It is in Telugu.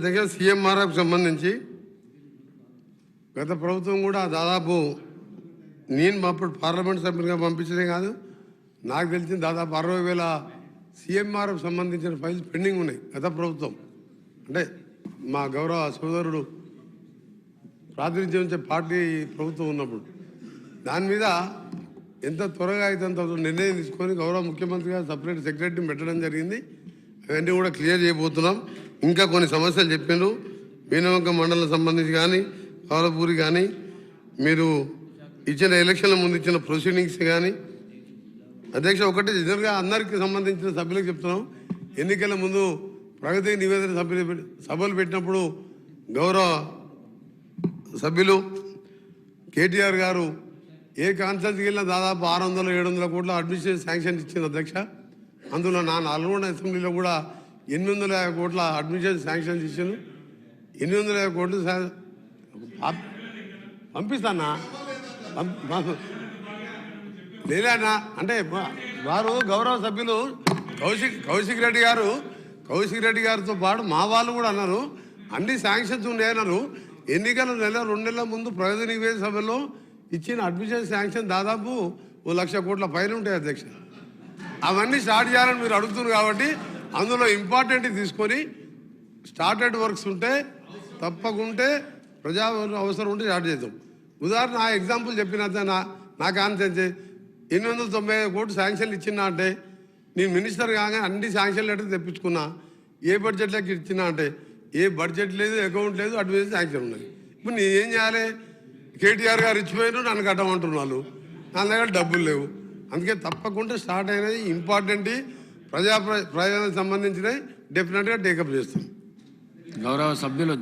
దగ్గర సీఎంఆర్ఎఫ్ సంబంధించి గత ప్రభుత్వం కూడా దాదాపు నేను అప్పుడు పార్లమెంట్ సభ్యునిగా పంపించడే కాదు, నాకు తెలిసిన దాదాపు 60,000 సీఎంఆర్ఎఫ్ సంబంధించిన ఫైల్స్ పెండింగ్ ఉన్నాయి. గత ప్రభుత్వం అంటే మా గౌరవ సోదరుడు ప్రాతినిధ్యం పార్టీ ప్రభుత్వం ఉన్నప్పుడు దాని మీద ఎంత త్వరగా అయితే అంత నిర్ణయం తీసుకొని గౌరవ ముఖ్యమంత్రిగా సపరేట్ సెక్రటరీని పెట్టడం జరిగింది. అవన్నీ కూడా క్లియర్ చేయబోతున్నాం. ఇంకా కొన్ని సమస్యలు చెప్పారు, మీనవంక మండలం సంబంధించి కానీ కవలపూరి కానీ మీరు ఇచ్చిన ఎలక్షన్ల ముందు ఇచ్చిన ప్రొసీడింగ్స్ కానీ. అధ్యక్ష ఒకటి జనరల్గా అందరికీ సంబంధించిన సభ్యులకు చెప్తున్నాం, ఎన్నికల ముందు ప్రగతి నివేదన సభలు పెట్టినప్పుడు గౌరవ సభ్యులు కేటీఆర్ గారు ఏ కాన్స్టిట్యూన్సీకి వెళ్ళినా దాదాపు 600-700 కోట్ల అడ్మినిస్ట్రేషన్ శాంక్షన్ ఇచ్చింది అధ్యక్ష. అందులో నా నల్గొండ అసెంబ్లీలో కూడా 850 కోట్ల అడ్మినిస్ట్రేషన్ శాంక్షన్ ఇచ్చాను. 850 కోట్లు పంపిస్తానా లేదన్నా అంటే వారు గౌరవ సభ్యులు కౌశిక్ రెడ్డి గారితో పాటు మా వాళ్ళు కూడా అన్నారు అన్ని శాంక్షన్స్ ఉన్నాయన్నారు. ఎన్నికల 1-2 నెలల ముందు ప్రగతి నివేదిక సభలో ఇచ్చిన అడ్మిషన్ శాంక్షన్ దాదాపు 1,00,000 కోట్ల పైన ఉంటాయి అధ్యక్ష. అవన్నీ స్టార్ట్ చేయాలని మీరు అడుగుతున్నారు కాబట్టి అందులో ఇంపార్టెంట్ తీసుకొని స్టార్టెడ్ వర్క్స్ ఉంటే తప్పకుంటే ప్రజా అవసరం ఉంటే స్టార్ట్ చేద్దాం. ఉదాహరణ ఆ ఎగ్జాంపుల్ చెప్పిన నాకు ఆన్సర్ 890 కోట్లు శాంక్షన్లు ఇచ్చినా అంటే నేను మినిస్టర్ కాగానే అన్ని శాంక్షన్ లెటర్ తెప్పించుకున్నా. ఏ బడ్జెట్లోకి ఇచ్చినా అంటే ఏ బడ్జెట్ లేదు, అకౌంట్ లేదు, అడ్మిషన్ శాంక్షన్ ఉన్నాయి. ఇప్పుడు నేను ఏం చేయాలి? కేటీఆర్ గారు ఇచ్చిపోయినా నన్ను కట్టమంటున్నారు, నా దగ్గర డబ్బులు లేవు. అందుకే తప్పకుండా స్టార్ట్ అయినది ఇంపార్టెంట్ ప్రజలకు సంబంధించినవి డెఫినెట్గా టేకప్ చేస్తాం. గౌరవ సభ్యులు